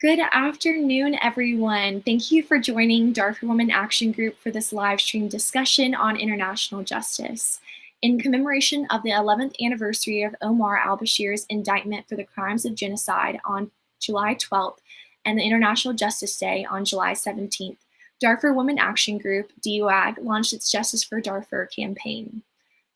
Good afternoon, everyone. Thank you for joining Darfur Women Action Group for this live stream discussion on international justice. In commemoration of the 11th anniversary of Omar al-Bashir's indictment for the crimes of genocide on July 12th and the International Justice Day on July 17th, Darfur Women Action Group, DUAG, launched its Justice for Darfur campaign.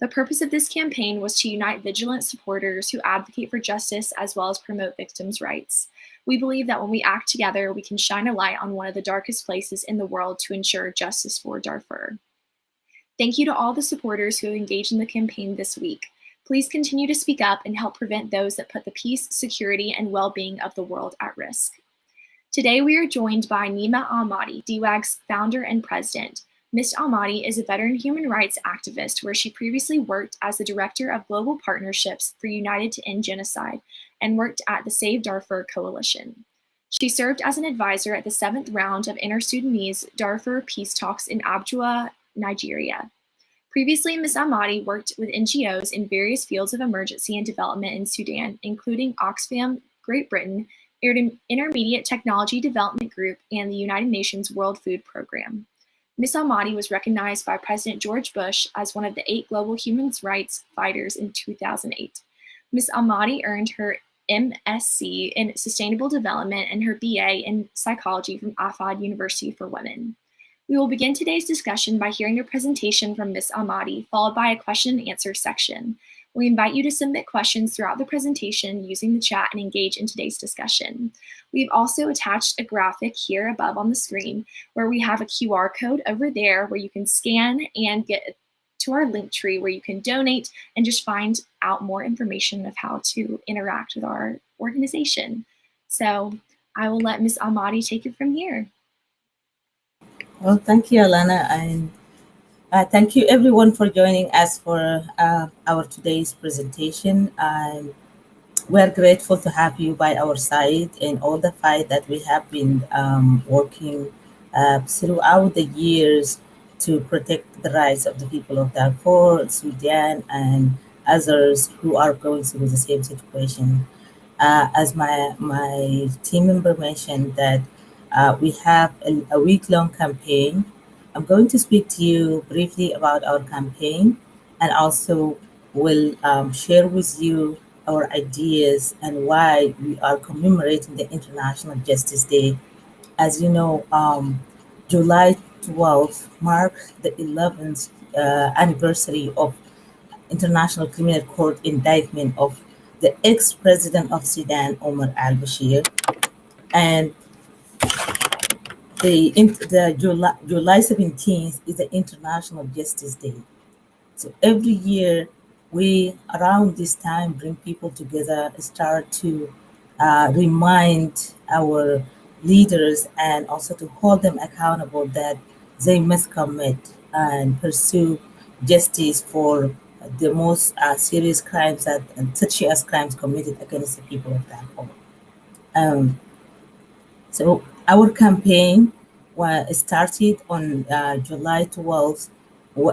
The purpose of this campaign was to unite vigilant supporters who advocate for justice as well as promote victims' rights. We believe that when we act together, we can shine a light on one of the darkest places in the world to ensure justice for Darfur. Thank you to all the supporters who have engaged in the campaign this week. Please continue to speak up and help prevent those that put the peace, security, and well-being of the world at risk. Today, we are joined by Nima Ahmadi, DWAG's founder and president. Ms. Ahmadi is a veteran human rights activist where she previously worked as the director of global partnerships for United to End Genocide and worked at the Save Darfur Coalition. She served as an advisor at the 7th round of Inter-Sudanese Darfur peace talks in Abuja, Nigeria. Previously, Ms. Ahmadi worked with NGOs in various fields of emergency and development in Sudan, including Oxfam, Great Britain, Intermediate Technology Development Group, and the United Nations World Food Programme. Ms. Ahmadi was recognized by President George Bush as one of the 8 global human rights fighters in 2008. Ms. Ahmadi earned her MSc in Sustainable Development and her BA in Psychology from Affad University for Women. We will begin today's discussion by hearing a presentation from Ms. Ahmadi, followed by a question and answer section. We invite you to submit questions throughout the presentation using the chat and engage in today's discussion. We've also attached a graphic here above on the screen where we have a QR code over there where you can scan and get to our link tree where you can donate and just find out more information of how to interact with our organization. So I will let Ms. Ahmadi take it from here. Well, thank you, Alana, and thank you everyone for joining us for our today's presentation. We're grateful to have you by our side in all the fight that we have been working throughout the years to protect the rights of the people of Darfur, Sudan, and others who are going through the same situation. As my team member mentioned, that we have a week-long campaign. I'm going to speak to you briefly about our campaign, and also will share with you our ideas and why we are commemorating the International Justice Day. As you know, July 12th marks the 11th anniversary of International Criminal Court indictment of the ex-president of Sudan, Omar al-Bashir, and the July 17th is the International Justice Day. So every year, we around this time bring people together, start to remind our leaders and also to hold them accountable that they must commit and pursue justice for the most serious crimes and such as crimes committed against the people of Darfur. So our campaign started on July 12th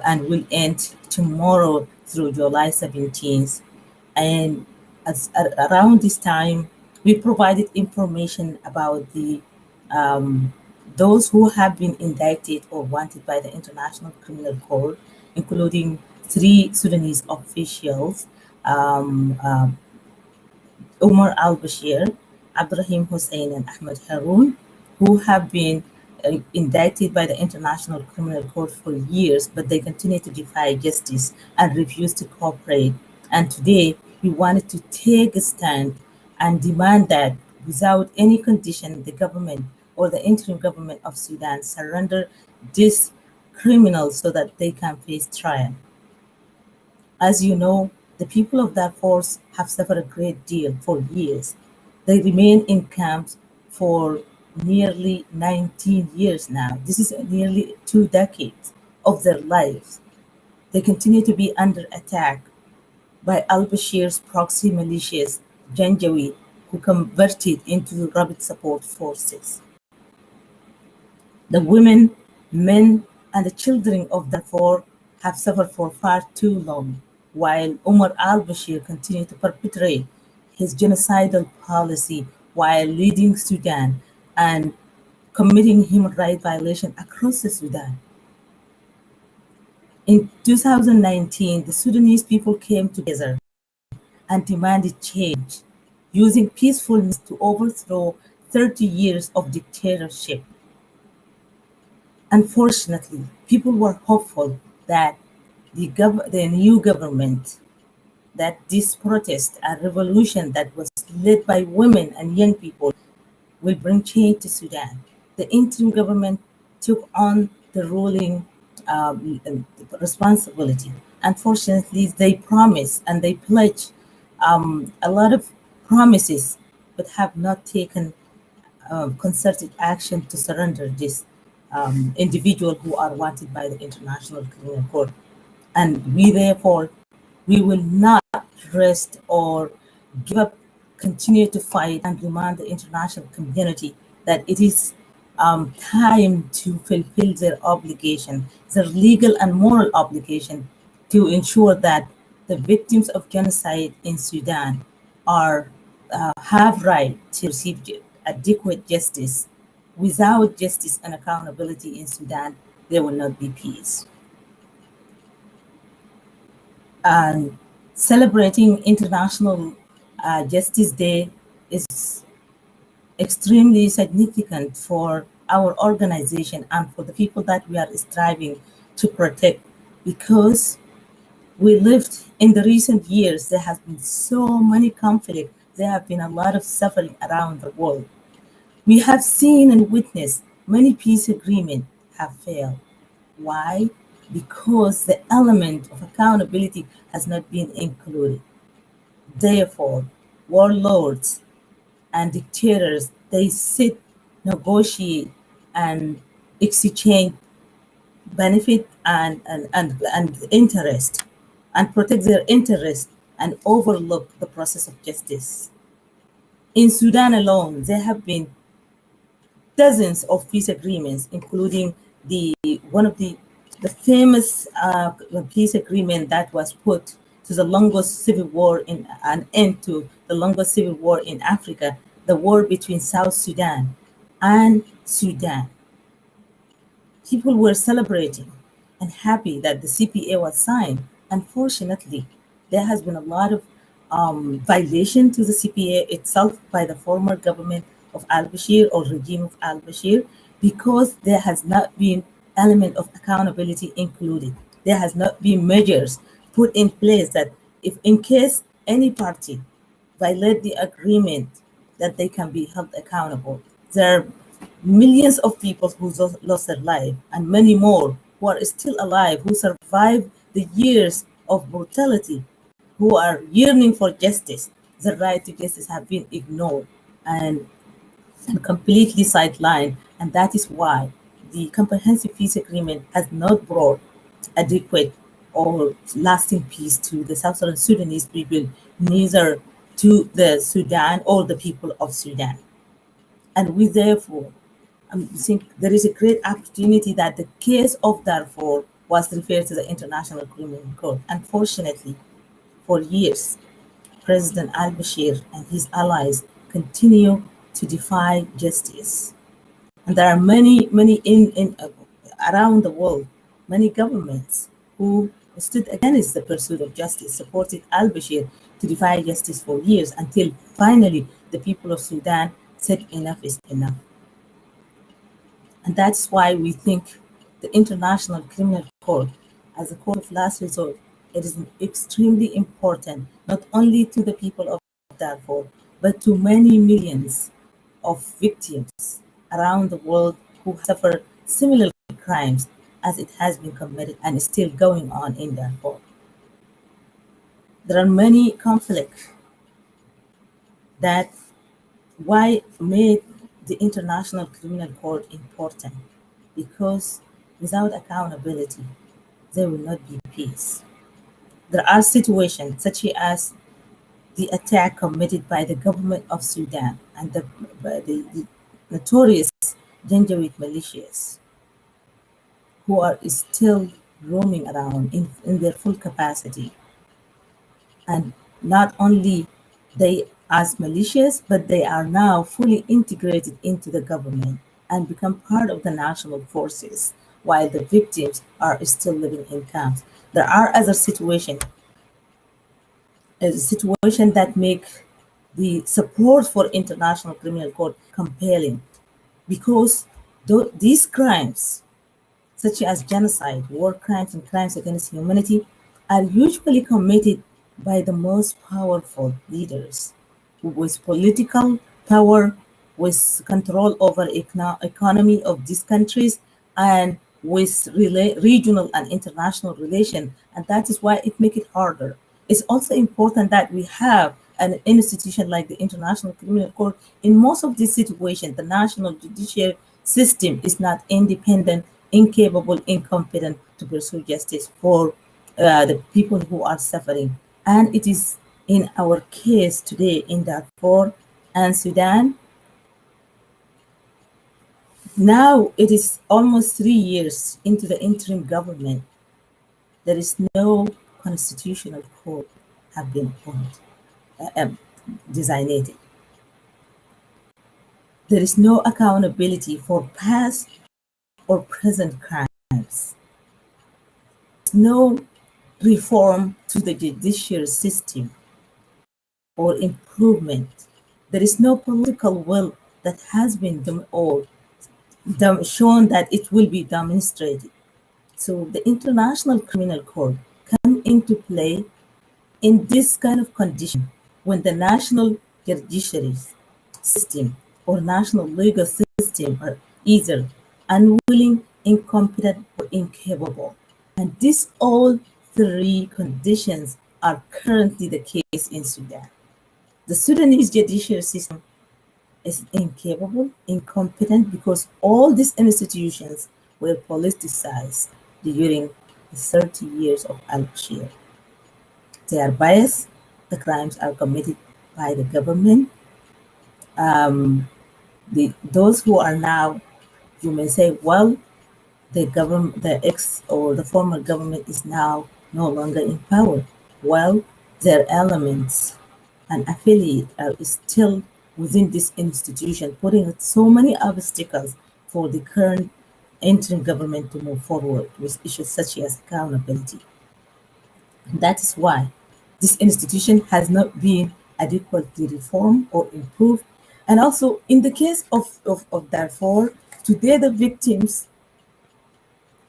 and will end tomorrow through July 17th. And around this time, we provided information about the those who have been indicted or wanted by the International Criminal Court, including 3 Sudanese officials, Omar al-Bashir, Abdurrahim Hussein, and Ahmed Haroun, who have been indicted by the International Criminal Court for years, but they continue to defy justice and refuse to cooperate. And today, we wanted to take a stand and demand that without any condition, the government or the interim government of Sudan surrender these criminals so that they can face trial. As you know, the people of Darfur have suffered a great deal for years. They remain in camps for nearly 19 years now. This is nearly 2 decades of their lives. They continue to be under attack by al-Bashir's proxy militias, Janjaweed, who converted into rapid support forces. The women, men, and the children of Darfur have suffered for far too long, while Omar al-Bashir continued to perpetrate his genocidal policy while leading Sudan and committing human rights violations across the Sudan. In 2019, the Sudanese people came together and demanded change, using peaceful means to overthrow 30 years of dictatorship. Unfortunately, people were hopeful that the new government, that this protest and revolution that was led by women and young people will bring change to Sudan. The interim government took on the ruling responsibility. Unfortunately, they promised and they pledged a lot of promises, but have not taken concerted action to surrender this individual who are wanted by the International Criminal Court. And we therefore, we will not rest or give up, continue to fight and remind the international community that it is time to fulfill their obligation, their legal and moral obligation to ensure that the victims of genocide in Sudan are have right to receive adequate justice. Without justice and accountability in Sudan, there will not be peace. And celebrating International Justice Day is extremely significant for our organization and for the people that we are striving to protect, because we lived in the recent years, there has been so many conflicts, there have been a lot of suffering around the world. We have seen and witnessed many peace agreements have failed. Why? Because the element of accountability has not been included. Therefore, warlords and dictators, they sit, negotiate, and exchange benefit and interest, and protect their interest and overlook the process of justice. In Sudan alone, there have been dozens of peace agreements, including the one of the famous peace agreement that was put to the longest civil war in an end to the longest civil war in Africa, the war between South Sudan and Sudan. People were celebrating and happy that the CPA was signed. Unfortunately, there has been a lot of violation to the CPA itself by the former government of al-Bashir or regime of al-Bashir, because there has not been element of accountability included. There has not been measures put in place that if in case any party violate the agreement, that they can be held accountable. There are millions of people who lost their life and many more who are still alive, who survived the years of brutality, who are yearning for justice. The right to justice have been ignored and completely sidelined. And that is why the Comprehensive Peace Agreement has not brought adequate or lasting peace to the South Sudanese people, neither to the Sudan or the people of Sudan. And we therefore think there is a great opportunity that the case of Darfur was referred to the International Criminal Court. Unfortunately, for years, President al-Bashir and his allies continue to defy justice. And there are many in around the world, many governments who stood against the pursuit of justice, supported al-Bashir to defy justice for years, until finally the people of Sudan said enough is enough. And that's why we think the International Criminal Court, as a court of last resort, it is extremely important, not only to the people of Darfur, but to many millions of victims around the world who suffer similar crimes as it has been committed and is still going on in Darfur. There are many conflicts that why made the International Criminal Court important, because without accountability, there will not be peace. There are situations such as the attack committed by the government of Sudan and the notorious Janjaweed militias who are still roaming around in their full capacity. And not only they as militias, but they are now fully integrated into the government and become part of the national forces, while the victims are still living in camps. There are other situations, a situation that make the support for international criminal court compelling because these crimes such as genocide, war crimes, and crimes against humanity, are usually committed by the most powerful leaders with political power, with control over economy of these countries, and with regional and international relation. And that is why it makes it harder. It's also important that we have an institution like the International Criminal Court. In most of these situations, the national judicial system is not independent, incapable, incompetent to pursue justice for the people who are suffering. And it is in our case today in Darfur and Sudan. Now it is almost 3 years into the interim government. There is no constitutional court have been appointed, designated. There is no accountability for past or present crimes. No reform to the judicial system or improvement. There is no political will that has been shown that it will be demonstrated. So the International Criminal Court come into play in this kind of condition when the national judiciary system or national legal system are either unwilling, incompetent, or incapable. And these all three conditions are currently the case in Sudan. The Sudanese judicial system is incapable, incompetent, because all these institutions were politicized during the 30 years of al-Bashir. They are biased, the crimes are committed by the government. Those who are now, you may say, well, the ex or the former government is now no longer in power. Well, their elements and affiliate are still within this institution, putting so many obstacles for the current interim government to move forward with issues such as accountability. That is why this institution has not been adequately reformed or improved. And also, in the case of Darfur, today the victims,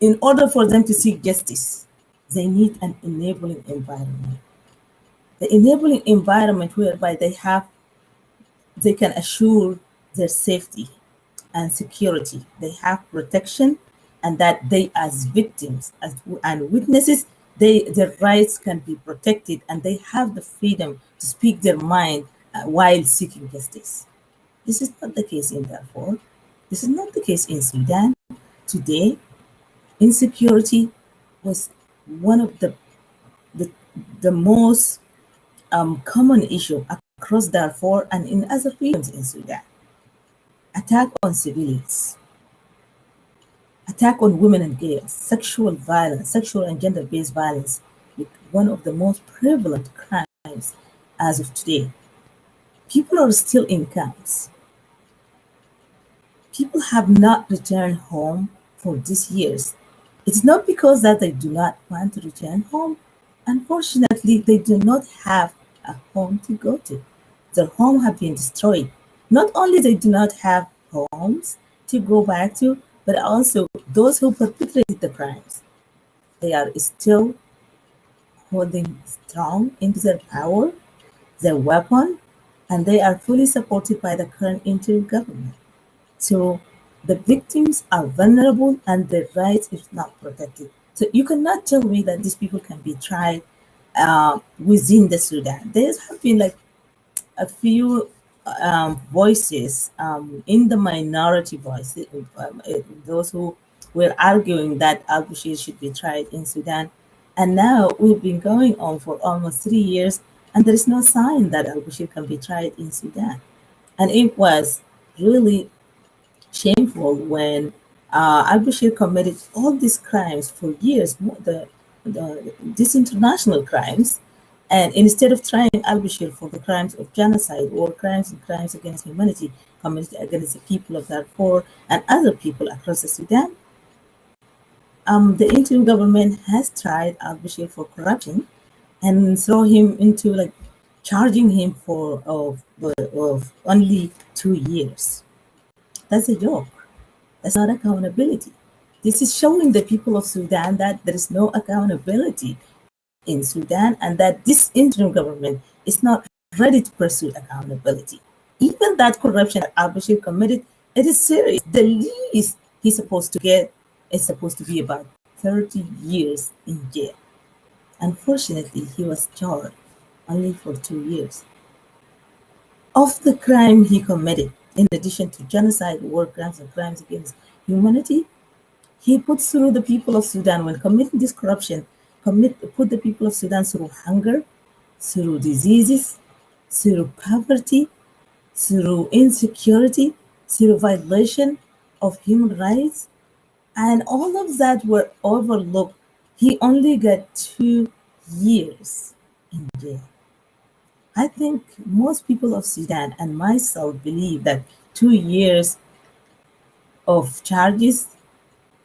in order for them to seek justice, they need an enabling environment. The enabling environment whereby they can assure their safety and security. They have protection, and that they, as victims and witnesses, their rights can be protected, and they have the freedom to speak their mind while seeking justice. This is not the case in Darfur. This is not the case in Sudan. Today, insecurity was one of the, the most common issue across Darfur and in other regions in Sudan. Attack on civilians, attack on women and girls, sexual violence, sexual and gender-based violence, one of the most prevalent crimes as of today. People are still in camps. People have not returned home for these years. It's not because that they do not want to return home. Unfortunately, they do not have a home to go to. Their home have been destroyed. Not only they do not have homes to go back to, but also those who perpetrated the crimes. They are still holding strong into their power, their weapon, and they are fully supported by the current interim government. So the victims are vulnerable and their rights is not protected. So you cannot tell me that these people can be tried within the Sudan. There have been like a few voices in the minority voices, those who were arguing that al-Bashir should be tried in Sudan. And now we've been going on for almost 3 years, and there is no sign that al-Bashir can be tried in Sudan. And it was really shameful when al-Bashir committed all these crimes for years, these international crimes, And instead of trying al-Bashir for the crimes of genocide or crimes against humanity committed against the people of Darfur and other people across the Sudan, the interim government has tried al-Bashir for corruption and throw him into like charging him for of only 2 years. That's a joke. That's not accountability. This is showing the people of Sudan that there is no accountability in Sudan and that this interim government is not ready to pursue accountability. Even that corruption that al-Bashir committed, it is serious. The least he's supposed to get is supposed to be about 30 years in jail. Unfortunately, he was charged only for 2 years. Of the crime he committed, in addition to genocide, war crimes, and crimes against humanity, he put through the people of Sudan when committing this corruption, put the people of Sudan through hunger, through diseases, through poverty, through insecurity, through violation of human rights, and all of that were overlooked. He only got 2 years in jail. I think most people of Sudan and myself believe that 2 years of charges,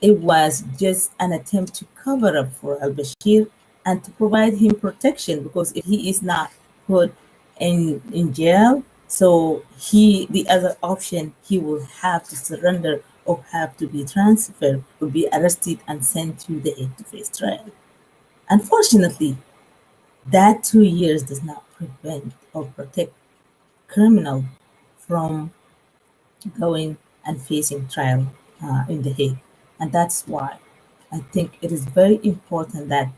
it was just an attempt to cover up for al-Bashir and to provide him protection, because if he is not put in jail, so the other option, he will have to surrender or have to be transferred or be arrested and sent to the Hague to face trial. Unfortunately, that 2 years does not prevent or protect criminal from going and facing trial in The Hague. And that's why I think it is very important that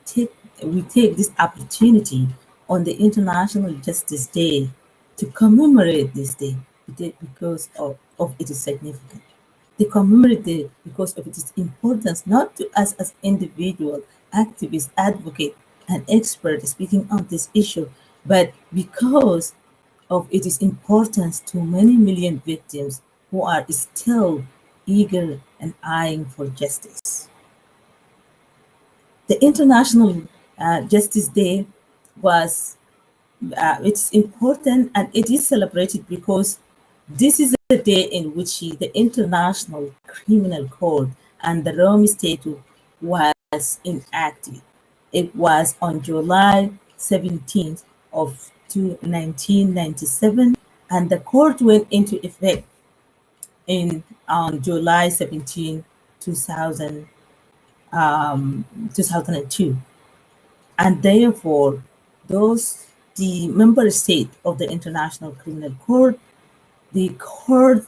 we take this opportunity on the International Justice Day to commemorate this day because of its significance. They commemorate it because of its importance, not to us as individual activists, advocates, and experts speaking on this issue, but because of its importance to many million victims who are still eager and eyeing for justice. The International Justice Day was it's important and it is celebrated because this is the day in which the International Criminal Court and the Rome Statute was enacted. It was on July 17th of 1997, and the court went into effect in on July 17, 2000, 2002. And therefore, the member state of the International Criminal Court, the court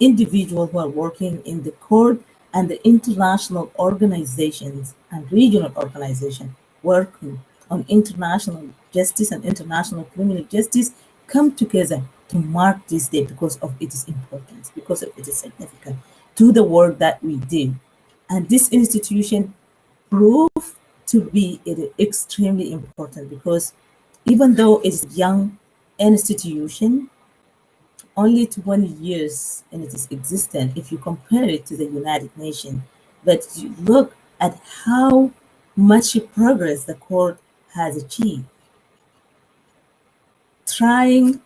individuals who are working in the court, and the international organizations and regional organizations working on international justice and international criminal justice come together to mark this day because of its importance, because of its significance to the work that we do. And this institution proved to be extremely important because even though it's a young institution, only 20 years in its existence if you compare it to the United Nations. But you look at how much progress the court has achieved. Trying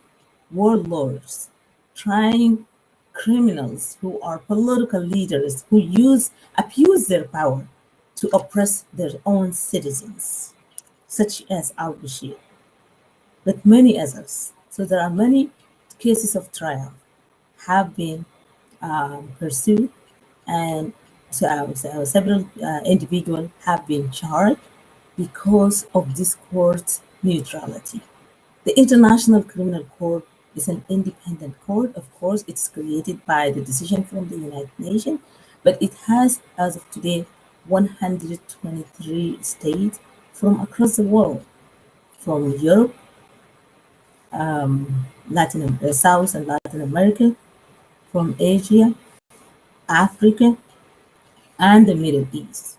warlords, trying criminals who are political leaders who abuse their power to oppress their own citizens, such as al-Bashir, but many others. So there are many cases of trial have been pursued, and so several individuals have been charged because of this court's neutrality. The International Criminal Court is an independent court. Of course, it's created by the decision from the United Nations, but it has, as of today, 123 states from across the world, from Europe, South and Latin America, from Asia, Africa, and the Middle East.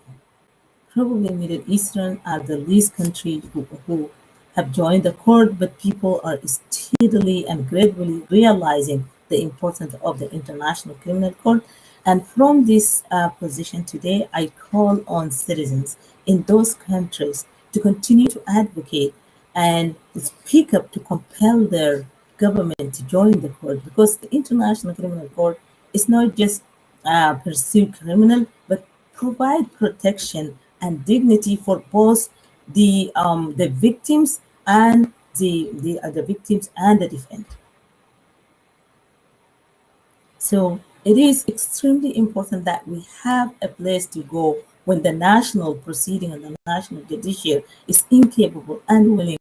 Probably Middle Eastern are the least countries who have joined the court, but people are steadily and gradually realizing the importance of the International Criminal Court. And from this position today, I call on citizens in those countries to continue to advocate and speak up to compel their government to join the court, because the International Criminal Court is not just pursue criminal, but provide protection and dignity for both the victims and the victims and the defendant. So it is extremely important that we have a place to go when the national proceeding and the national judiciary is incapable, unwilling,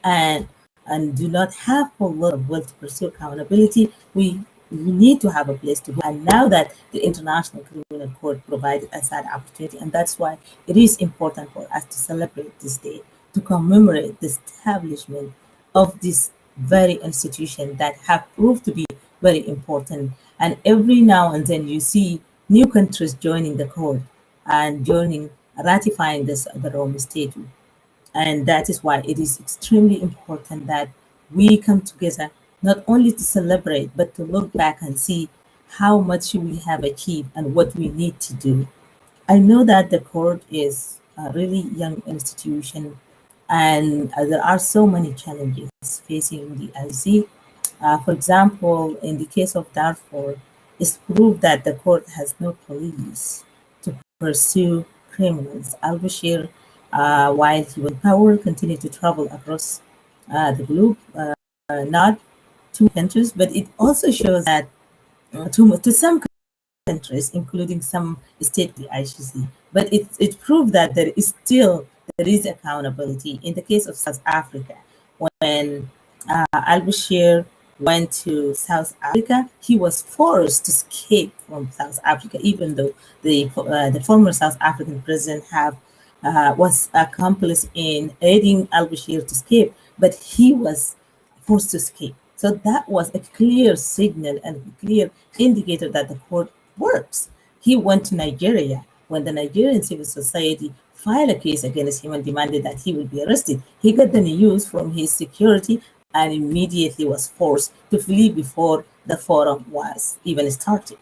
and do not have a lot of will to pursue accountability. We need to have a place to go. And now that the International Criminal Court provided us that opportunity, and that's why it is important for us to celebrate this day, to commemorate the establishment of this very institution that have proved to be very important. And every now and then you see new countries joining the court and ratifying the Rome Statute. And that is why it is extremely important that we come together not only to celebrate, but to look back and see how much we have achieved and what we need to do. I know that the court is a really young institution, and there are so many challenges facing the IC. For example, in the case of Darfur, it's proved that the court has no police to pursue criminals. Al-Bashir, while he was in power, continued to travel across the globe, not to countries, but it also shows that to some countries, including some state the ICC. But it proved that there is accountability. In the case of South Africa, when al-Bashir went to South Africa, he was forced to escape from South Africa, even though the former South African president was accomplice in aiding al-Bashir to escape, but he was forced to escape. So that was a clear signal and a clear indicator that the court works. He went to Nigeria when the Nigerian civil society filed a case against him and demanded that he would be arrested. He got the news from his security and immediately was forced to flee before the forum was even started.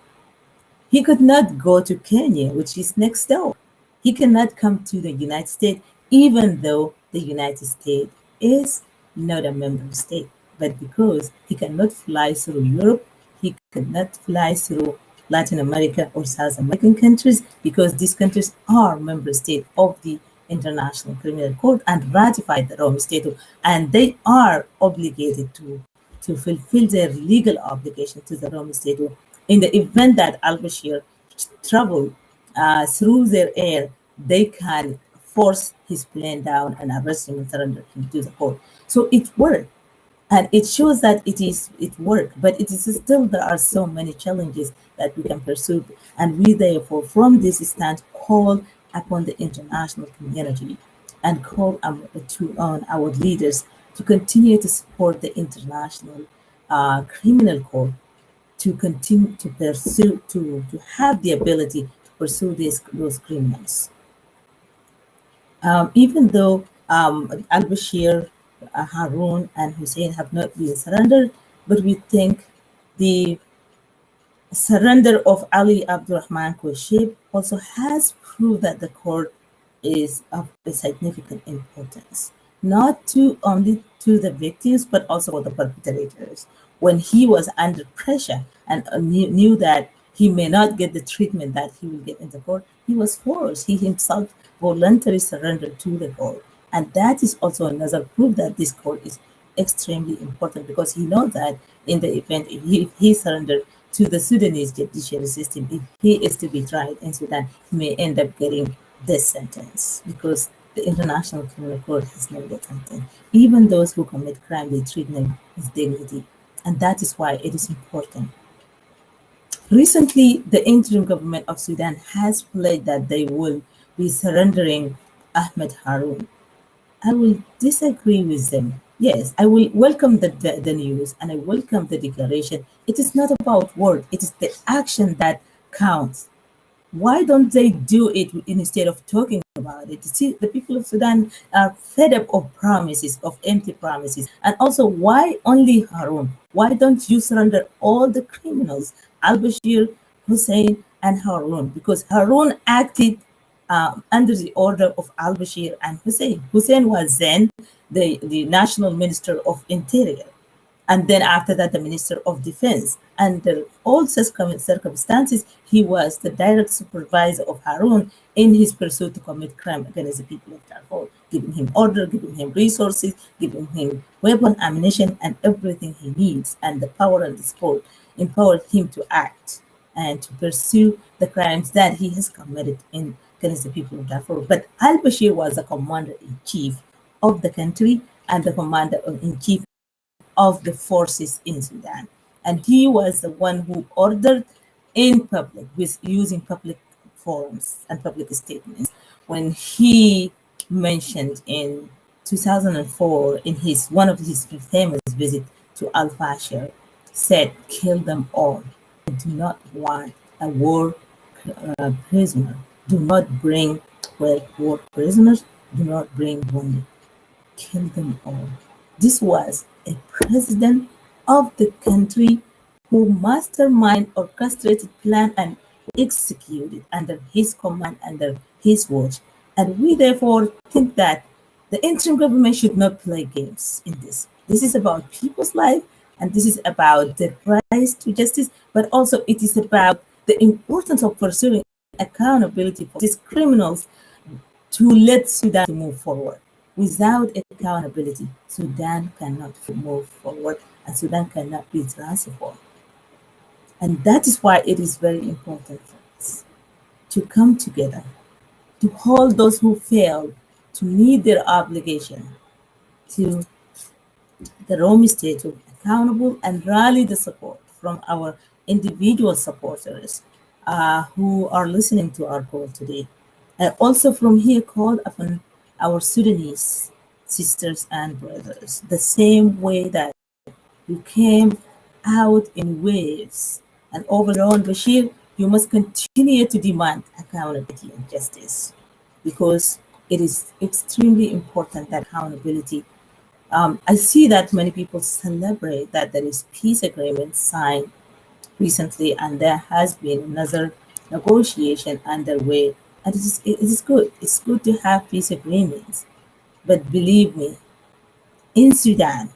He could not go to Kenya, which is next door. He cannot come to the United States, even though the United States is not a member state. But because he cannot fly through Europe, he cannot fly through Latin America or South American countries, because these countries are member states of the International Criminal Court and ratified the Rome Statute, and they are obligated to fulfill their legal obligation to the Rome Statute. In the event that al-Bashir travel through their air, they can force his plane down and arrest him and surrender him to the court. So it worked. And it shows that it worked, but it is still there are so many challenges that we can pursue, and we therefore from this stand call upon the international community and call on our leaders to continue to support the international criminal court to continue to pursue to have the ability to pursue those criminals. Even though al-Bashir, Harun, and Hussein have not been surrendered, but we think the surrender of Ali Abdurrahman Khosheb also has proved that the court is of a significant importance, not to only to the victims, but also for the perpetrators. When he was under pressure and knew that he may not get the treatment that he will get in the court, he was forced. He himself voluntarily surrendered to the court. And that is also another proof that this court is extremely important, because he knows that in the event if he surrendered to the Sudanese judiciary system, if he is to be tried in Sudan, he may end up getting death sentence, because the International Criminal Court has no death sentence. Even those who commit crime, they treat them with dignity. And that is why it is important. Recently, the interim government of Sudan has pledged that they will be surrendering Ahmed Harun. I will disagree with them. Yes, I will welcome the news and I welcome the declaration. It is not about word, it is the action that counts. Why don't they do it instead of talking about it? See, the people of Sudan are fed up of promises, of empty promises. And also, why only Harun? Why don't you surrender all the criminals, al-Bashir, Hussein, and Harun? Because Harun acted under the order of al-Bashir and Hussein. Hussein was then the national minister of interior, and then after that the minister of defense. Under all circumstances, he was the direct supervisor of Harun in his pursuit to commit crime against the people of Darfur, giving him order, giving him resources, giving him weapon, ammunition, and everything he needs, and the power and the support empowered him to act and to pursue the crimes that he has committed against the people of Darfur. But al-Bashir was the commander-in-chief of the country and the commander-in-chief of the forces in Sudan. And he was the one who ordered in public, with using public forums and public statements, when he mentioned in 2004 in one of his famous visit to Al-Fashir, said, "Kill them all. I do not want a war prisoner. Do not bring war prisoners. Do not bring wounded. Kill them all." This was a president of the country who mastermind, orchestrated, planned, and executed under his command, under his watch. And we therefore think that the interim government should not play games in this. This is about people's life, and this is about the rise to justice, but also it is about the importance of pursuing accountability for these criminals to let Sudan to move forward. Without accountability, Sudan cannot move forward, and Sudan cannot be transformed. And that is why it is very important for us to come together, to hold those who fail to meet their obligation to the Rome Statute accountable, and rally the support from our individual supporters who are listening to our call today. I also from here call upon our Sudanese sisters and brothers, the same way that you came out in waves and overthrown Bashir, you must continue to demand accountability and justice, because it is extremely important that accountability. I see that many people celebrate that there is peace agreement signed recently, and there has been another negotiation underway, and it is good. It's good to have peace agreements, but believe me, in Sudan,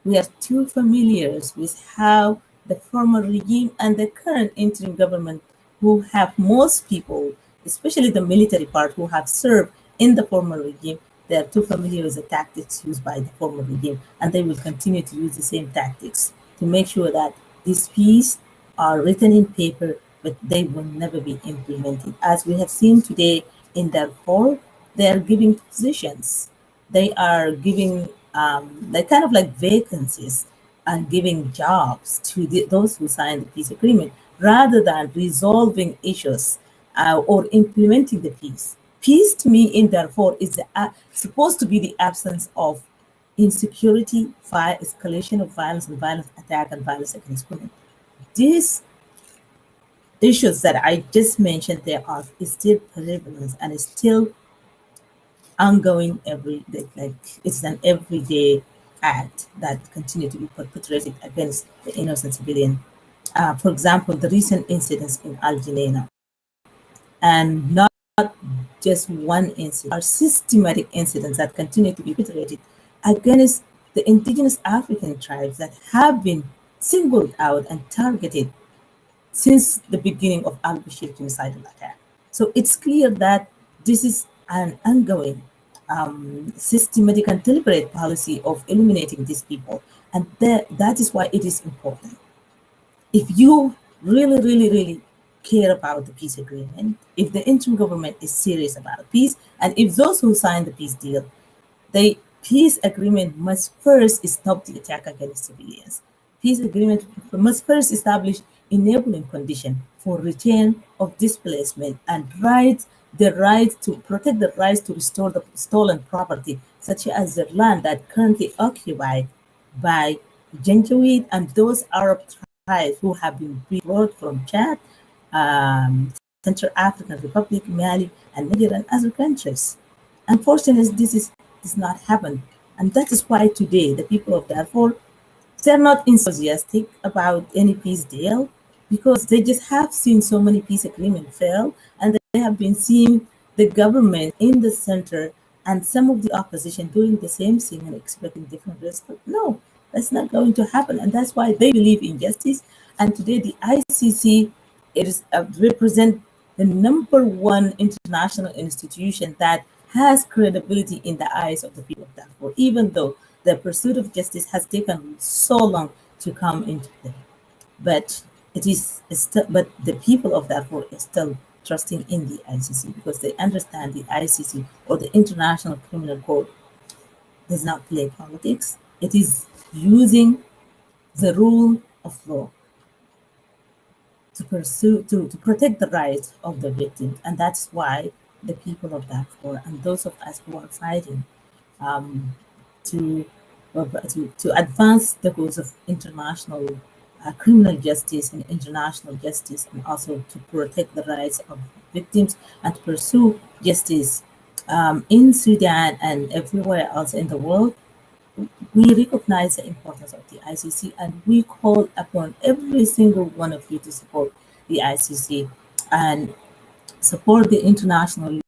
we are too familiar with how the former regime and the current interim government, who have most people, especially the military part, who have served in the former regime, they are too familiar with the tactics used by the former regime, and they will continue to use the same tactics to make sure that these peace are written in paper, but they will never be implemented. As we have seen today in Darfur, they are giving positions. They are giving like kind of like vacancies and giving jobs to those who signed the peace agreement, rather than resolving issues or implementing the peace. Peace to me in Darfur is supposed to be the absence of insecurity, escalation of violence, and violent attack and violence against women. These issues that I just mentioned, there are is still prevalent and is still ongoing every day. Like it's an everyday act that continue to be perpetrated against the innocent civilian. For example, the recent incidents in Al Janeina, and not just one incident, are systematic incidents that continue to be perpetrated against the indigenous African tribes that have been singled out and targeted since the beginning of al-Bashir genocidal attack. So it's clear that this is an ongoing, systematic and deliberate policy of eliminating these people. And that is why it is important. If you really, really, really care about the peace agreement, if the interim government is serious about peace, and if those who signed the peace deal, the peace agreement must first stop the attack against civilians. Peace agreement must first establish enabling condition for return of displacement and the right to protect the rights to restore the stolen property, such as the land that currently occupied by Janjaweed and those Arab tribes who have been brought from Chad, Central African Republic, Mali, and Niger, and other countries. Unfortunately, this does not happen. And that is why today the people of Darfur, they're not enthusiastic about any peace deal, because they just have seen so many peace agreements fail, and have been seeing the government in the center and some of the opposition doing the same thing and expecting different results. No, that's not going to happen. And that's why they believe in justice. And today the ICC is represent the number one international institution that has credibility in the eyes of the people of Darfur, even though the pursuit of justice has taken so long to come into play. But it is still, but the people of Darfur is still trusting in the ICC because they understand the ICC or the International Criminal Court does not play politics. It is using the rule of law to pursue to protect the rights of the victims, and that's why the people of Darfur and those of us who are fighting um, to, to advance the goals of international criminal justice and international justice, and also to protect the rights of victims and to pursue justice in Sudan and everywhere else in the world. We recognize the importance of the ICC and we call upon every single one of you to support the ICC and support the international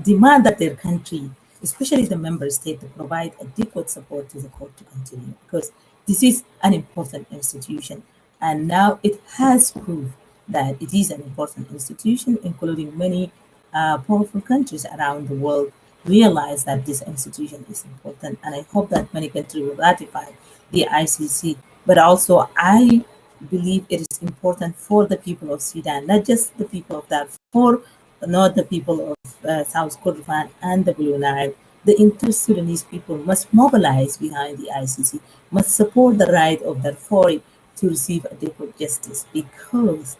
demand that their country, especially the member state, to provide adequate support to the court to continue because this is an important institution and now it has proved that it is an important institution, including many powerful countries around the world realize that this institution is important. And I hope that many countries will ratify the ICC. But also, I believe it is important for the people of Sudan, not just the people of Darfur, not the people of South Kordofan and the Blue Nile. The inter-Sudanese people must mobilize behind the ICC, must support the right of Darfur to receive adequate justice because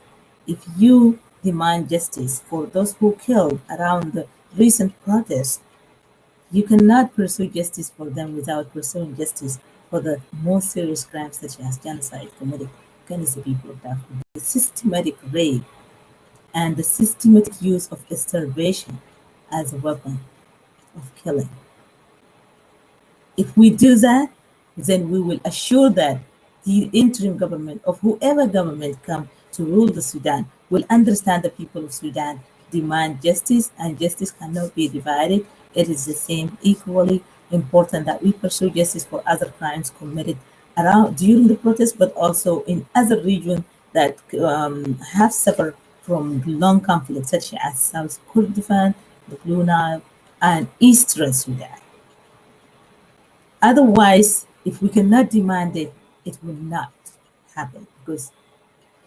if you demand justice for those who killed around the recent protests, you cannot pursue justice for them without pursuing justice for the most serious crimes such as genocide committed against the people of Darfur, the systematic rape and the systematic use of starvation as a weapon of killing. If we do that, then we will assure that the interim government of whoever government come to rule the Sudan will understand the people of Sudan demand justice and justice cannot be divided. It is the same equally important that we pursue justice for other crimes committed around during the protest, but also in other regions that have suffered from long conflict, such as South Kordofan, the Blue Nile, and Eastern Sudan. Otherwise, if we cannot demand it, it will not happen because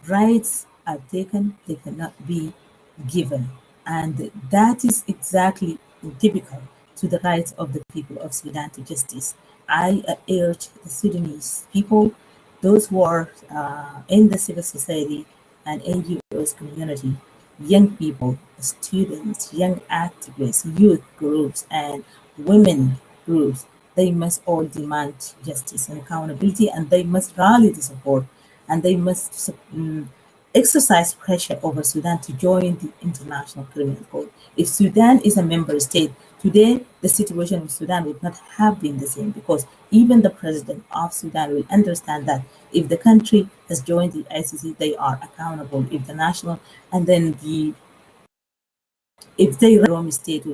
rights are taken, they cannot be given. And that is exactly typical to the rights of the people of Sudan to justice. I urge the Sudanese people, those who are in the civil society and NGOs community, young people, students, young activists, youth groups, and women groups, they must all demand justice and accountability and they must rally to support and they must exercise pressure over Sudan to join the International Criminal Court. If Sudan is a member state, today the situation of Sudan would not have been the same because even the president of Sudan will understand that if the country has joined the ICC, they are accountable. If the national and then the if they Rome state,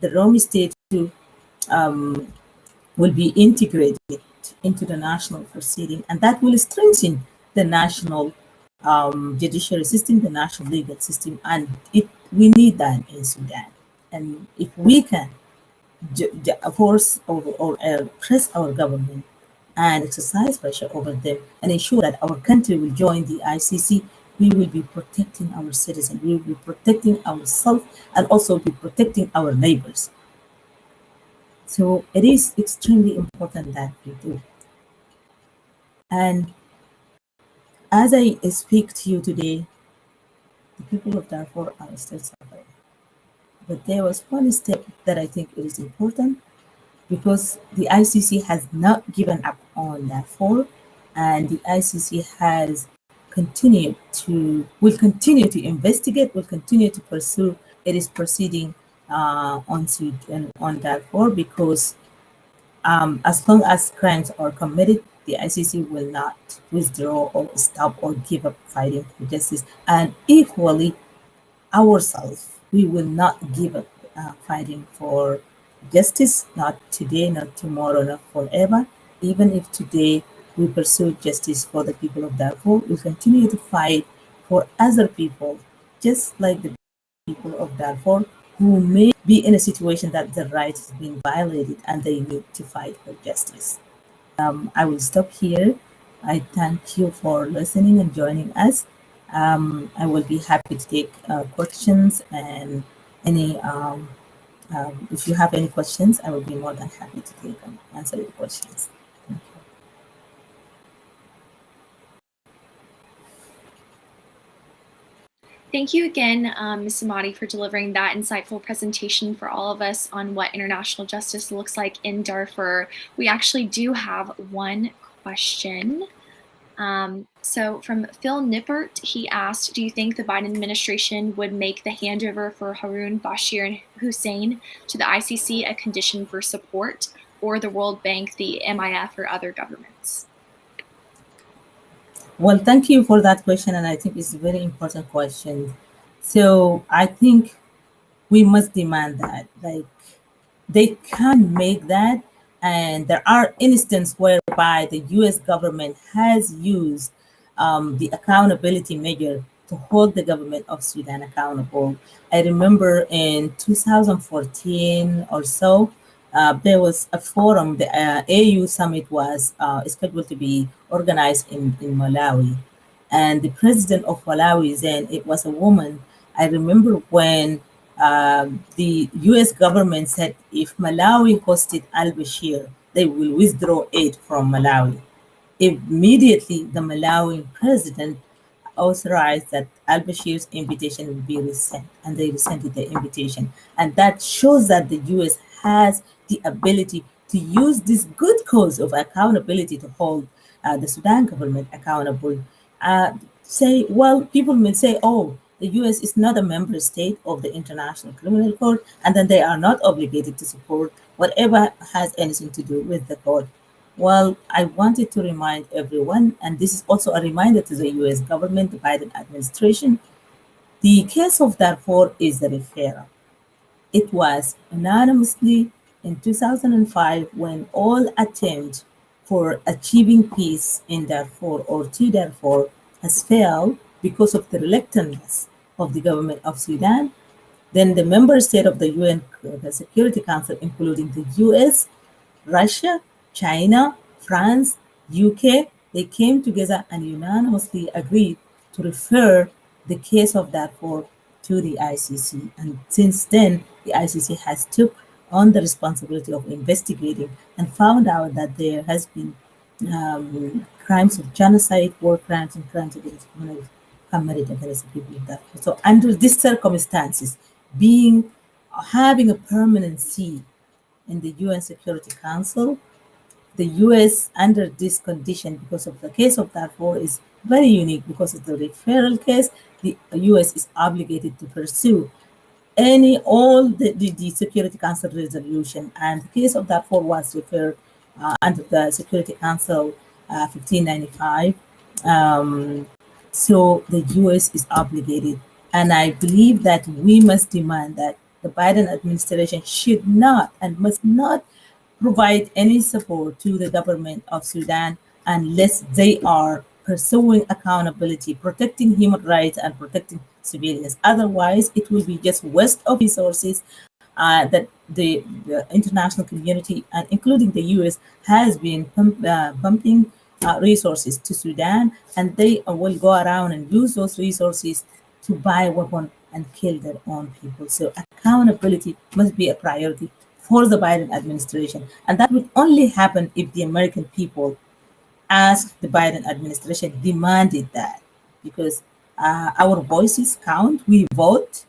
the Rome state um, will be integrated into the national proceeding, and that will strengthen the national judiciary system, the national legal system, and we need that in Sudan. And if we can force or press our government and exercise pressure over them and ensure that our country will join the ICC, we will be protecting our citizens, we will be protecting ourselves, and also be protecting our neighbors. So it is extremely important that we do. And as I speak to you today, the people of Darfur are still suffering. But there was one step that I think it is important because the ICC has not given up on Darfur, and the ICC has will continue to investigate, will continue to pursue it is proceeding on Darfur because as long as crimes are committed, the ICC will not withdraw or stop or give up fighting for justice. And equally, ourselves. We will not give up fighting for justice, not today, not tomorrow, not forever. Even if today we pursue justice for the people of Darfur, we continue to fight for other people, just like the people of Darfur who may be in a situation that their rights is being violated and they need to fight for justice. I will stop here. I thank you for listening and joining us. I will be happy to take questions and any. If you have any questions, I will be more than happy to take and answer your questions. Thank you. Thank you again, Ms. Amati, for delivering that insightful presentation for all of us on what international justice looks like in Darfur. We actually do have one question. So from Phil Nippert, he asked, do you think the Biden administration would make the handover for Harun Bashir and Hussein to the ICC a condition for support, or the World Bank, the MIF, or other governments? Well, thank you for that question, and I think it's a very important question. So I think we must demand that, like, they can make that, and there are instances whereby the U.S. government has used the accountability measure to hold the government of Sudan accountable. I remember in 2014 or so, there was a forum, the AU summit was scheduled to be organized in Malawi. And the president of Malawi then, it was a woman. I remember when the US government said if Malawi hosted al Bashir, they will withdraw aid from Malawi. Immediately, the Malawian president authorized that al Bashir's invitation will be resent, and they resented the invitation. And that shows that the US has the ability to use this good cause of accountability to hold the Sudan government accountable. Say, well, people may say, oh, the US is not a member state of the International Criminal Court, and then they are not obligated to support whatever has anything to do with the court. Well, I wanted to remind everyone, and this is also a reminder to the US government, the Biden administration, the case of Darfur is the referral. It was unanimously in 2005 when all attempts for achieving peace in Darfur or to Darfur has failed because of the reluctance of the government of Sudan. Then the member state of the UN Security Council, including the US, Russia, China, France, UK, they came together and unanimously agreed to refer the case of Darfur to the ICC. And since then, the ICC has took on the responsibility of investigating and found out that there has been crimes of genocide, war crimes, and crimes against humanity committed against the people of Darfur. So under these circumstances, being having a permanent seat in the UN Security Council, the US under this condition, because of the case of Darfur, is very unique because of the referral case. The US is obligated to pursue all the Security Council resolution, and the case of Darfur was referred under the Security Council 1595. So the US is obligated, and I believe that we must demand that the Biden administration should not and must not provide any support to the government of Sudan unless they are pursuing accountability, protecting human rights, and protecting civilians. Otherwise, it will be just waste of resources that the international community, and including the US, has been pumping resources to Sudan, and they will go around and use those resources to buy weapons and kill their own people. So accountability must be a priority for the Biden administration. And that would only happen if the American people asked the Biden administration, demanded that, because our voices count. We vote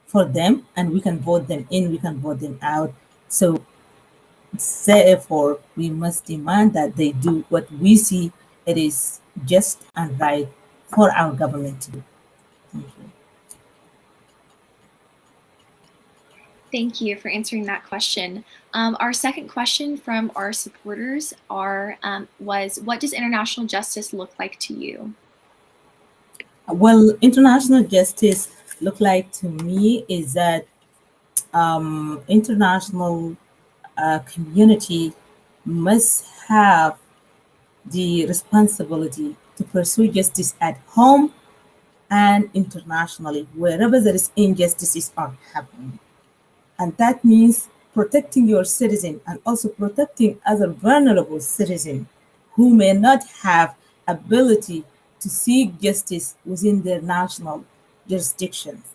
for them, and we can vote them in, we can vote them out. So therefore, we must demand that they do what we see it is just and right for our government to do. Thank you. Thank you for answering that question. Our second question from our supporters was, what does international justice look like to you? Well, international justice look like to me is that international community must have the responsibility to pursue justice at home and internationally, wherever there is injustices are happening. And that means protecting your citizen and also protecting other vulnerable citizens who may not have ability to seek justice within their national jurisdictions.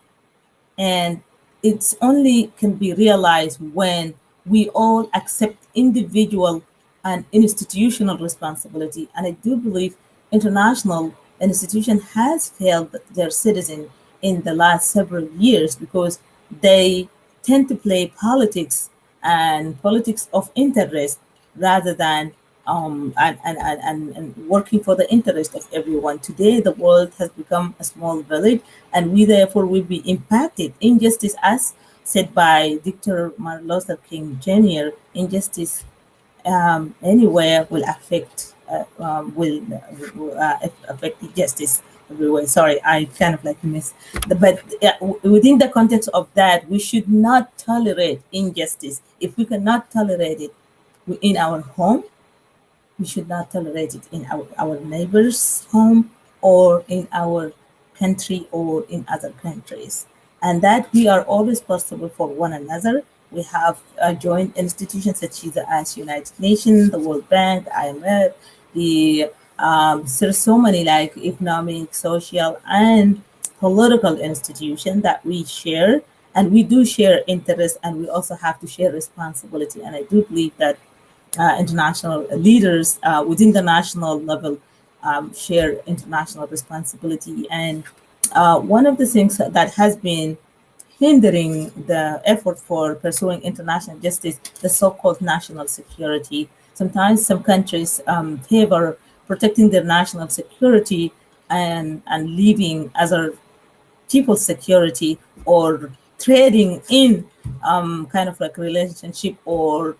And it's only can be realized when we all accept individual and institutional responsibility. And I do believe international institution has failed their citizen in the last several years because they tend to play politics and politics of interest rather than and working for the interest of everyone. Today, the world has become a small village, and we therefore will be impacted. Injustice, as said by Dr. Martin Luther King Jr., injustice anywhere will affect affect justice everywhere. Sorry, I kind of like miss but within the context of that, we should not tolerate injustice. If we cannot tolerate it in our home, we should not tolerate it in our neighbor's home or in our country or in other countries. And that we are all responsible for one another. We have joined institutions such as United Nations, the World Bank, the IMF, the there's so many like economic, social, and political institutions that we share, and we do share interests, and we also have to share responsibility. And I do believe that international leaders within the national level share international responsibility. And one of the things that has been hindering the effort for pursuing international justice, the so-called national security. Sometimes some countries favor protecting their national security and leaving other people's security, or trading in kind of like relationship or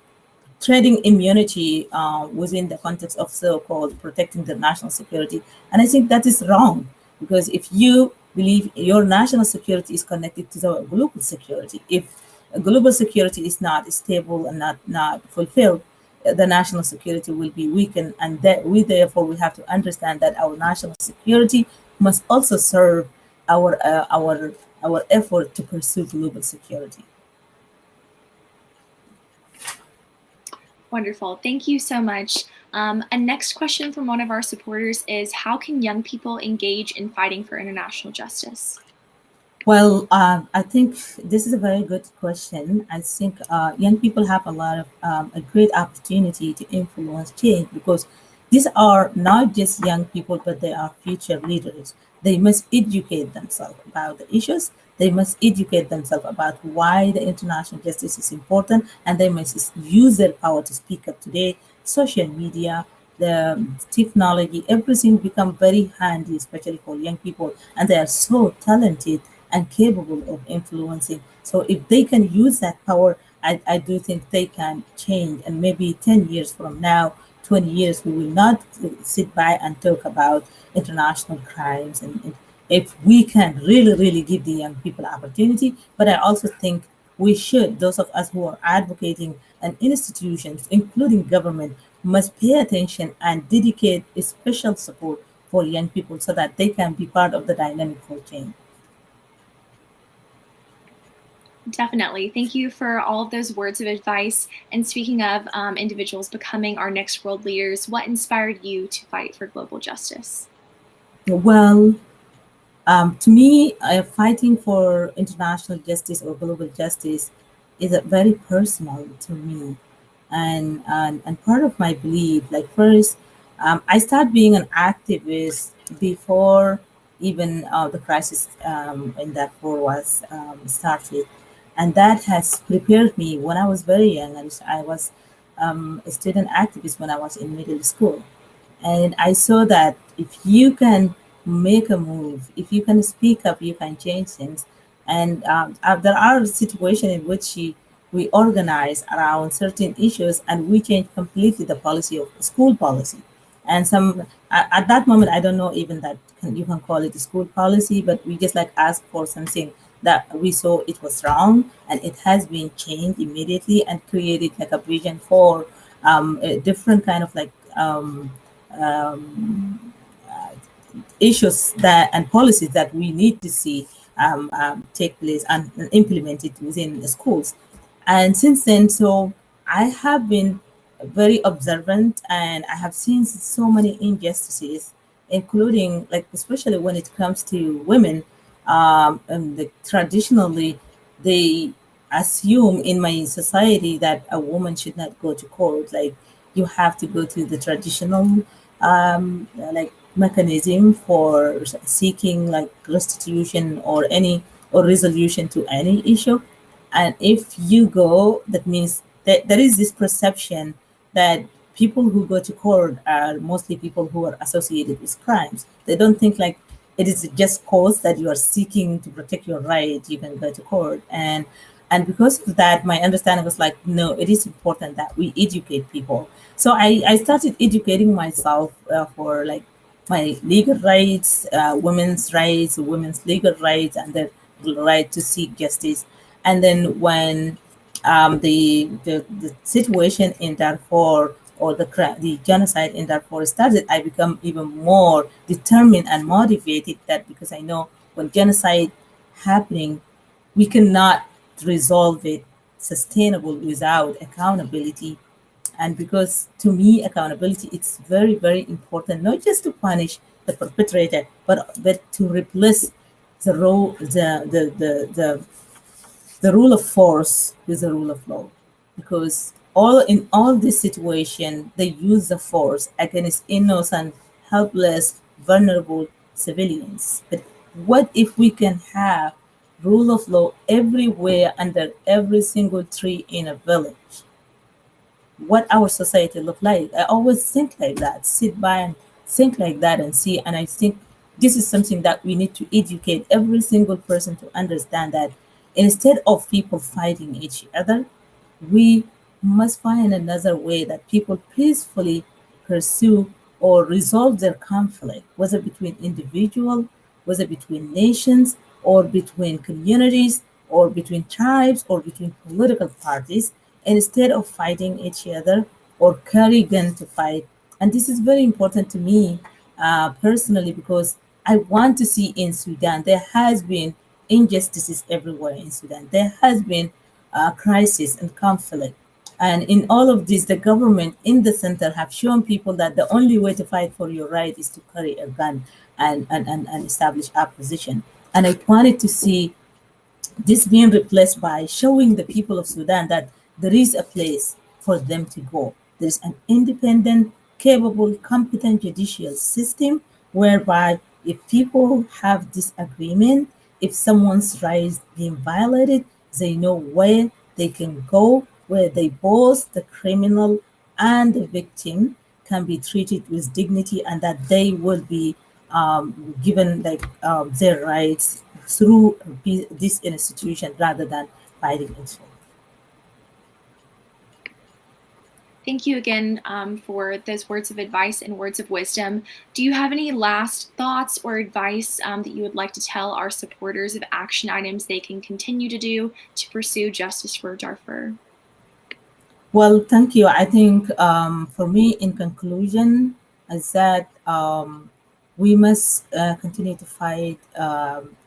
trading immunity within the context of so-called protecting the national security. And I think that is wrong, because if you believe your national security is connected to the global security, if global security is not stable and not fulfilled, the national security will be weakened. And that we therefore we have to understand that our national security must also serve our effort to pursue global security. Wonderful. Thank you so much. A next question from one of our supporters is, how can young people engage in fighting for international justice? Well, I think this is a very good question. I think young people have a lot of a great opportunity to influence change, because these are not just young people, but they are future leaders. They must educate themselves about the issues. They must educate themselves about why the international justice is important, and they must use their power to speak up. Today, social media, the technology, everything become very handy, especially for young people, and they are so talented and capable of influencing. So if they can use that power, I do think they can change. And maybe 10 years from now, 20 years, we will not sit by and talk about international crimes. And if we can really, really give the young people opportunity, but I also think we should, those of us who are advocating and institutions, including government, must pay attention and dedicate a special support for young people so that they can be part of the dynamic for change. Definitely. Thank you for all of those words of advice. And speaking of individuals becoming our next world leaders, what inspired you to fight for global justice? Well, to me, fighting for international justice or global justice is very personal to me. And part of my belief, like first, I started being an activist before even the crisis in Darfur was started. And that has prepared me when I was very young. And I was a student activist when I was in middle school. And I saw that if you can make a move, if you can speak up, you can change things. And there are situations in which we organize around certain issues and we change completely the policy of school policy. And some at that moment, I don't know even that you can call it a school policy, but we just like asked for something that we saw it was wrong, and it has been changed immediately and created like a vision for a different kind of like um, issues that and policies that we need to see take place and implemented within the schools. And since then, so I have been very observant, and I have seen so many injustices, including like especially when it comes to women. And traditionally, they assume in my society that a woman should not go to court. Like you have to go to the traditional like mechanism for seeking like restitution or any or resolution to any issue. And if you go, that means that there is this perception that people who go to court are mostly people who are associated with crimes. They don't think like it is just cause that you are seeking to protect your right, you can go to court. And because of that, my understanding was like, no, it is important that we educate people. So I started educating myself for like my legal rights, women's legal rights, and the right to seek justice. And then when the situation in Darfur or the genocide in Darfur started, I become even more determined and motivated that because I know when genocide happening, we cannot resolve it sustainable without accountability. And because to me accountability it's very very important, not just to punish the perpetrator but to replace the role the rule of force with the rule of law, because all this situation they use the force against innocent, helpless, vulnerable civilians. But what if we can have rule of law everywhere under every single tree in a village? What our society look like? I always think like that, sit by and think like that and see. And I think this is something that we need to educate every single person to understand that instead of people fighting each other, we must find another way that people peacefully pursue or resolve their conflict, whether between individual, whether between nations, or between communities, or between tribes, or between political parties, instead of fighting each other or carry gun to fight. And this is very important to me personally because I want to see in Sudan there has been injustices everywhere in Sudan. There has been crisis and conflict. And in all of this, the government in the center have shown people that the only way to fight for your right is to carry a gun and establish opposition. And I wanted to see this being replaced by showing the people of Sudan that there is a place for them to go. There's an independent, capable, competent judicial system whereby if people have disagreement, if someone's rights being violated, they know where they can go, where they both the criminal and the victim can be treated with dignity, and that they will be given like their rights through this institution rather than fighting it. Thank you again for those words of advice and words of wisdom. Do you have any last thoughts or advice that you would like to tell our supporters of action items they can continue to do to pursue justice for Darfur? Well, thank you. I think for me, in conclusion, is that we must continue to fight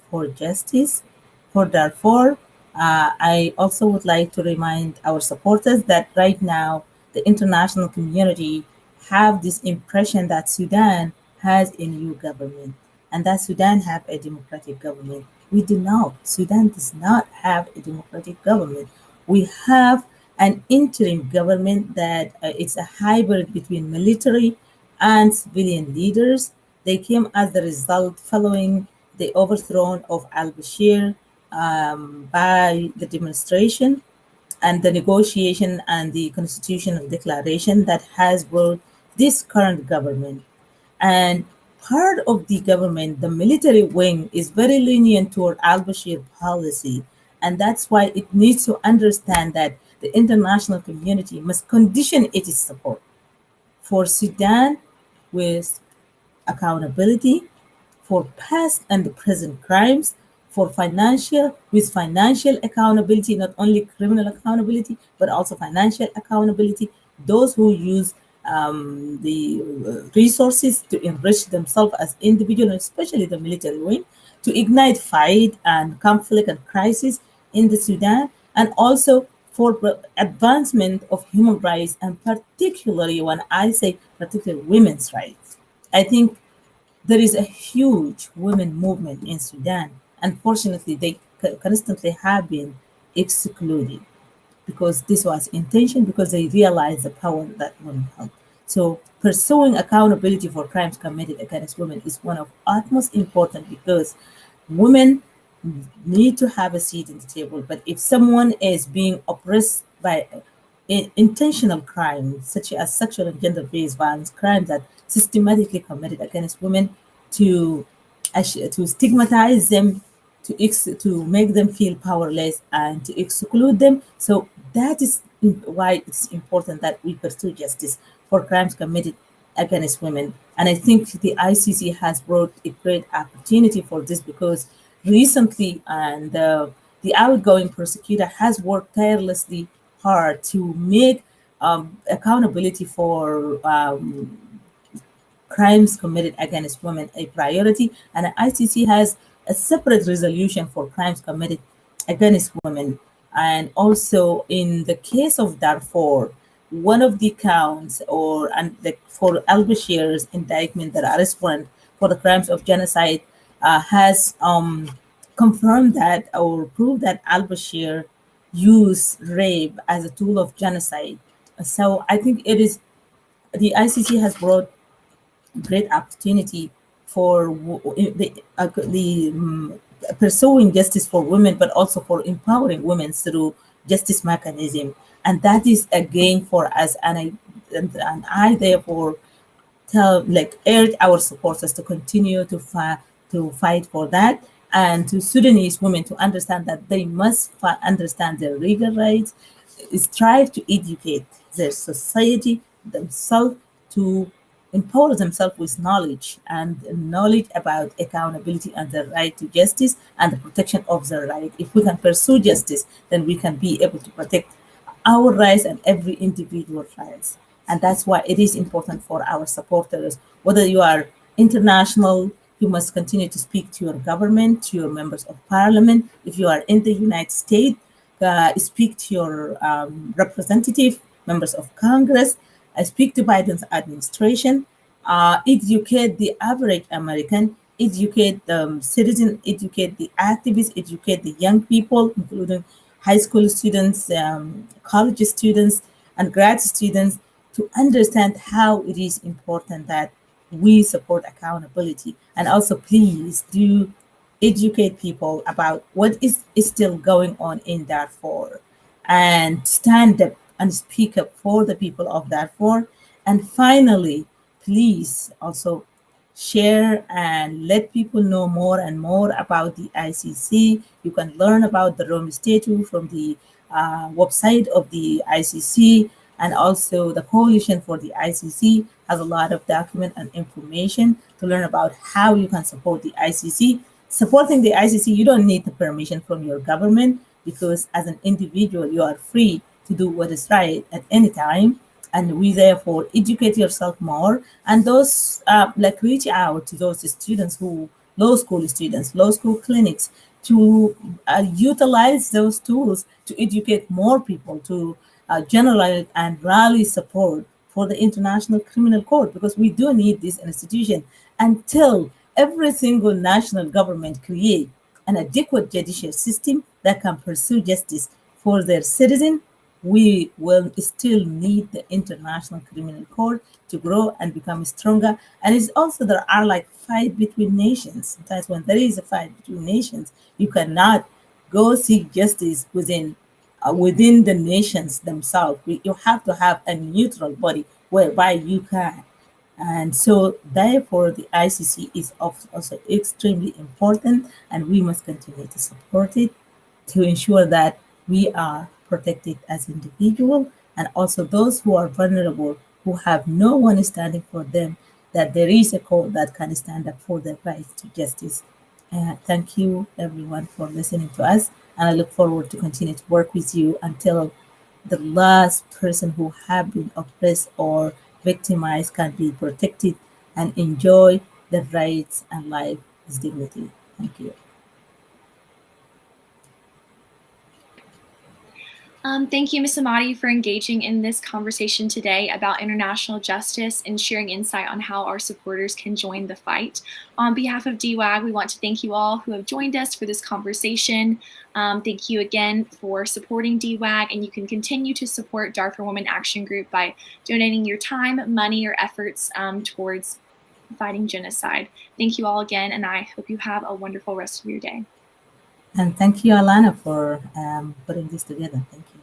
for justice for Darfur. I also would like to remind our supporters that right now the international community have this impression that Sudan has a new government and that Sudan have a democratic government. We do not. Sudan does not have a democratic government. We have an interim government that it's a hybrid between military and civilian leaders. They came as the result following the overthrow of al-Bashir by the demonstration and the negotiation and the constitutional declaration that has brought this current government. And part of the government, the military wing, is very lenient toward al Bashir policy. And that's why it needs to understand that the international community must condition its support for Sudan with accountability for past and present crimes, for financial accountability, not only criminal accountability, but also financial accountability. Those who use the resources to enrich themselves as individuals, especially the military wing, to ignite fight and conflict and crisis in the Sudan, and also for advancement of human rights, and particularly when I say particularly women's rights. I think there is a huge women movement in Sudan. Unfortunately, they constantly have been excluded because this was intention, because they realized the power that women have. So pursuing accountability for crimes committed against women is one of utmost important, because women need to have a seat in the table. But if someone is being oppressed by intentional crimes such as sexual and gender-based violence, crimes that systematically committed against women, to to stigmatize them, to make them feel powerless and to exclude them. So that is why it's important that we pursue justice for crimes committed against women. And I think the ICC has brought a great opportunity for this, because recently, and the outgoing prosecutor has worked tirelessly hard to make accountability for crimes committed against women a priority, and the ICC has a separate resolution for crimes committed against women. And also, in the case of Darfur, one of the counts, or and the, for Al Bashir's indictment, that arrest warrant for the crimes of genocide has confirmed that, or proved that Al Bashir used rape as a tool of genocide. So I think it is, the ICC has brought great opportunity for pursuing justice for women, but also for empowering women through justice mechanism, and that is a gain for us. And I therefore urge our supporters to continue to fight for that, and to Sudanese women to understand that they must understand their legal rights, strive to educate their society themselves, to empower themselves with knowledge, and knowledge about accountability and the right to justice and the protection of their right. If we can pursue justice, then we can be able to protect our rights and every individual rights. And that's why it is important for our supporters. Whether you are international, you must continue to speak to your government, to your members of parliament. If you are in the United States, speak to your representative, members of Congress, speak to Biden's administration, educate the average American, educate the citizen, educate the activists, educate the young people, including high school students, college students, and grad students, to understand how it is important that we support accountability. And also, please do educate people about what is still going on in Darfur, and stand up and speak up for the people of Darfur. And finally, please also share and let people know more and more about the ICC. You can learn about the Rome Statute from the website of the ICC, and also the Coalition for the ICC has a lot of document and information to learn about how you can support the ICC. Supporting the ICC, you don't need the permission from your government, because as an individual, you are free to do what is right at any time. And we therefore educate yourself more, and those reach out to those students who, law school students, law school clinics, to utilize those tools to educate more people, to generate and rally support for the International Criminal Court, because we do need this institution until every single national government create an adequate judicial system that can pursue justice for their citizens. We will still need the International Criminal Court to grow and become stronger. And it's also, there are like fight between nations. Sometimes when there is a fight between nations, you cannot go seek justice within the nations themselves. You have to have a neutral body whereby you can. And so, therefore, the ICC is also extremely important, and we must continue to support it to ensure that we are protected as individuals, and also those who are vulnerable, who have no one standing for them, that there is a court that can stand up for their rights to justice. Thank you, everyone, for listening to us. And I look forward to continue to work with you until the last person who have been oppressed or victimized can be protected and enjoy the rights and life with dignity. Thank you. Thank you, Ms. Amati, for engaging in this conversation today about international justice and sharing insight on how our supporters can join the fight. On behalf of DWAG, we want to thank you all who have joined us for this conversation. Thank you again for supporting DWAG, and you can continue to support Darfur Women Action Group by donating your time, money, or efforts towards fighting genocide. Thank you all again, and I hope you have a wonderful rest of your day. And thank you, Alana, for putting this together. Thank you.